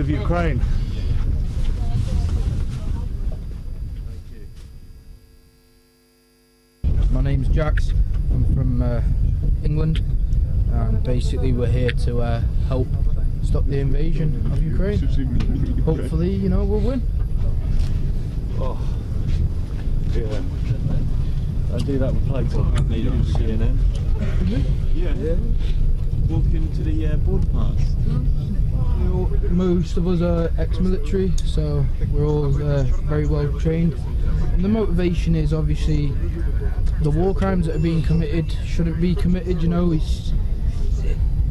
live Ukraine. My name's Jax. I'm from England, and basically we're here to help stop the invasion of Ukraine. Hopefully, you know, we'll win. Oh, yeah. I do that with plates on CNN. Yeah. Walking to the board pass. Most of us are ex-military, so we're all very well trained. And the motivation is obviously the war crimes that are being committed shouldn't be committed, you know. It's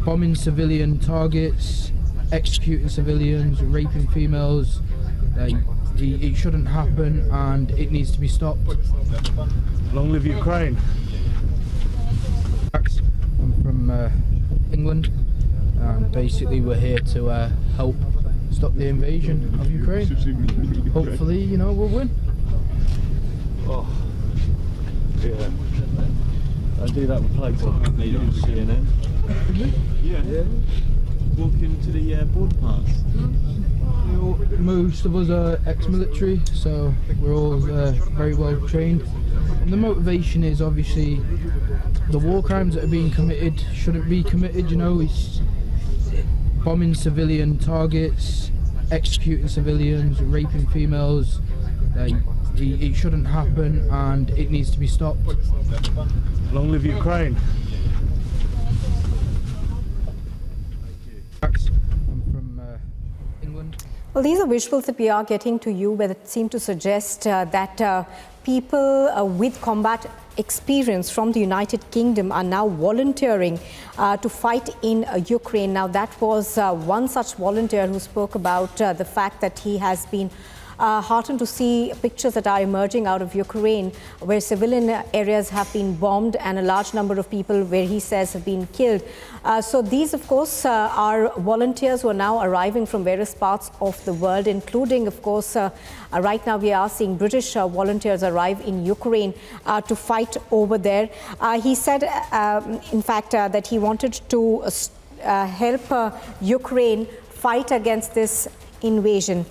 bombing civilian targets, executing civilians, raping females. It shouldn't happen, and it needs to be stopped. Long live Ukraine. I'm from England, and basically we're here to help stop the invasion of Ukraine. Hopefully, you know, we'll win. Oh, yeah. I do that with plates on CNN. Yeah. Walking to the board pass. Most of us are ex-military, so we're all very well trained. And the motivation is obviously the war crimes that are being committed shouldn't be committed, you know. It's bombing civilian targets, executing civilians, raping females. It shouldn't happen, and it needs to be stopped. Long live Ukraine. I'm from England. Well, these are visuals that we are getting to you where it seem to suggest that people with combat experience from the United Kingdom are now volunteering to fight in Ukraine. Now, that was one such volunteer who spoke about the fact that he has been heartened to see pictures that are emerging out of Ukraine where civilian areas have been bombed and a large number of people, where he says, have been killed. So these, of course, are volunteers who are now arriving from various parts of the world, including, of course, right now we are seeing British volunteers arrive in Ukraine to fight over there. He said, in fact, that he wanted to help Ukraine fight against this invasion.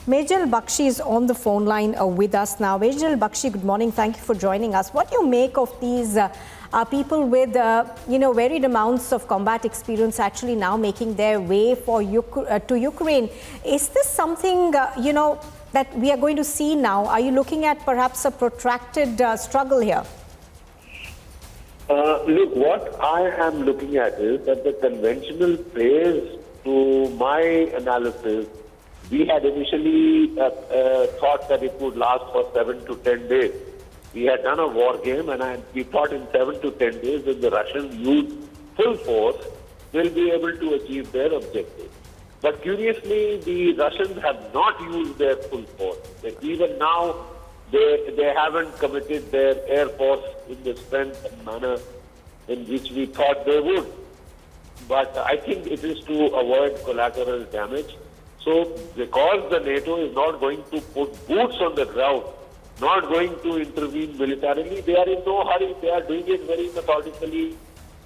Majal Bakshi is on the phone line with us now. Majal Bakshi, good morning. Thank you for joining us. What do you make of these people with, varied amounts of combat experience actually now making their way to Ukraine? Is this something, that we are going to see now? Are you looking at perhaps a protracted struggle here? Look, what I am looking at is that the conventional phase, to my analysis, we had initially thought that it would last for 7 to 10 days. We had done a war game, and we thought in 7 to 10 days, if the Russians use full force, they'll be able to achieve their objective. But curiously, the Russians have not used their full force. Even now, they haven't committed their air force in the strength and manner in which we thought they would. But I think it is to avoid collateral damage. So, because the NATO is not going to put boots on the ground, not going to intervene militarily, they are in no hurry. They are doing it very methodically,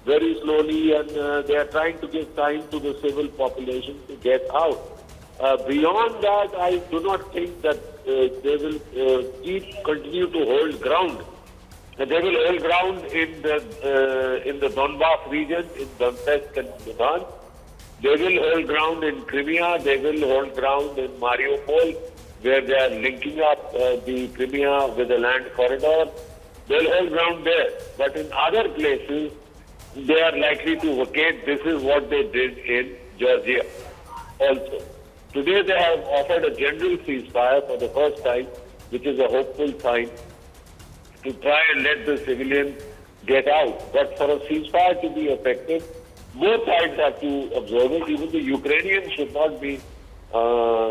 very slowly, and they are trying to give time to the civil population to get out. Beyond that, I do not think that they will continue to hold ground. They will hold ground in the Donbass region, in Donetsk and Luhansk. They will hold ground in Crimea. They will hold ground in Mariupol, where they are linking up the Crimea with the land corridor. They will hold ground there. But in other places, they are likely to vacate. This is what they did in Georgia also. Today, they have offered a general ceasefire for the first time, which is a hopeful sign, to try and let the civilians get out. But for a ceasefire to be effective, both sides have to observe it. Even the Ukrainians should not be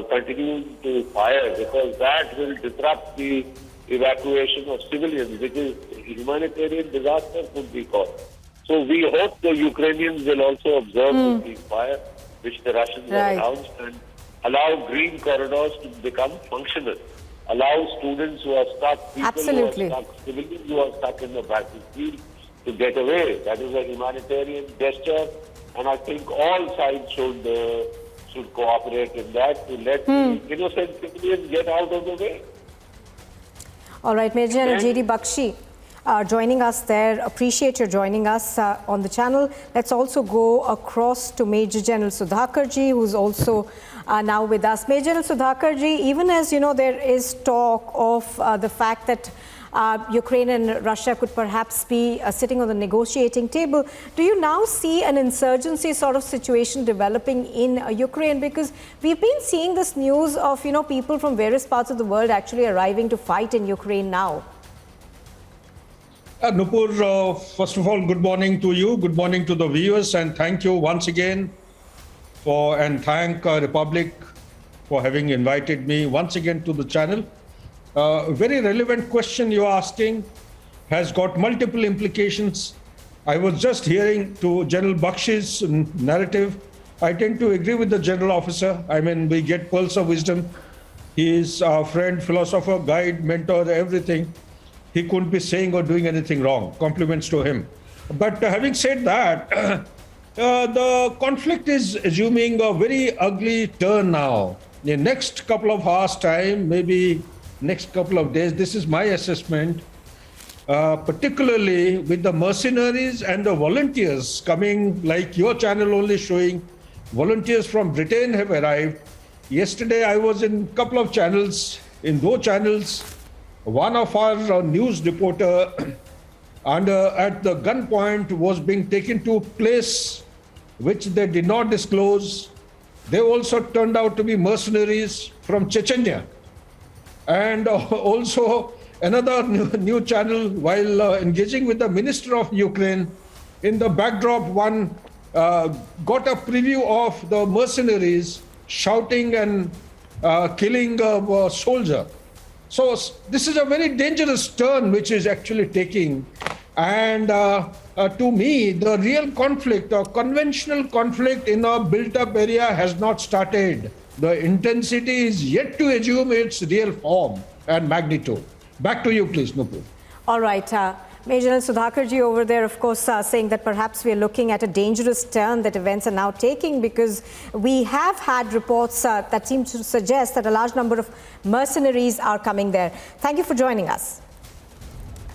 continuing to fire, because that will disrupt the evacuation of civilians, which is a humanitarian disaster could be caused. So we hope the Ukrainians will also observe the ceasefire, which the Russians have announced, and allow green corridors to become functional. Allow students who are stuck, people who are stuck, civilians who are stuck in the battlefield to get away. That is a humanitarian gesture, and I think all sides should cooperate in that to let the innocent civilians get out of the way. All right, Major General J.D. Bakshi joining us there. Appreciate your joining us on the channel. Let's also go across to Major General Sudhakarji, who's also now with us. Major General Sudhakarji, even as you know, there is talk of the fact that Ukraine and Russia could perhaps be sitting on the negotiating table. Do you now see an insurgency sort of situation developing in Ukraine? Because we've been seeing this news of, people from various parts of the world actually arriving to fight in Ukraine now. Nupur, first of all, good morning to you. Good morning to the viewers, and thank you once again thank Republic for having invited me once again to the channel. Very relevant question you're asking, has got multiple implications. I was just hearing to General Bakshi's narrative. I tend to agree with the general officer. I mean, we get pearls of wisdom. He is our friend, philosopher, guide, mentor, everything. He couldn't be saying or doing anything wrong. Compliments to him. But having said that, the conflict is assuming a very ugly turn now. In the next couple of hours' time, maybe next couple of days, this is my assessment, particularly with the mercenaries and the volunteers coming, like your channel only showing, volunteers from Britain have arrived. Yesterday I was in a couple of channels. In those channels, one of our news reporter at the gunpoint was being taken to a place which they did not disclose. They also turned out to be mercenaries from Chechnya. And also another new channel, while engaging with the Minister of Ukraine, in the backdrop one got a preview of the mercenaries shouting and killing a soldier. So this is a very dangerous turn which is actually taking. And to me, the real conflict or conventional conflict in a built-up area has not started. The intensity is yet to assume its real form and magnitude. Back to you, please, Nupur. All right. Major General Sudhakarji over there, of course, saying that perhaps we are looking at a dangerous turn that events are now taking, because we have had reports that seem to suggest that a large number of mercenaries are coming there. Thank you for joining us.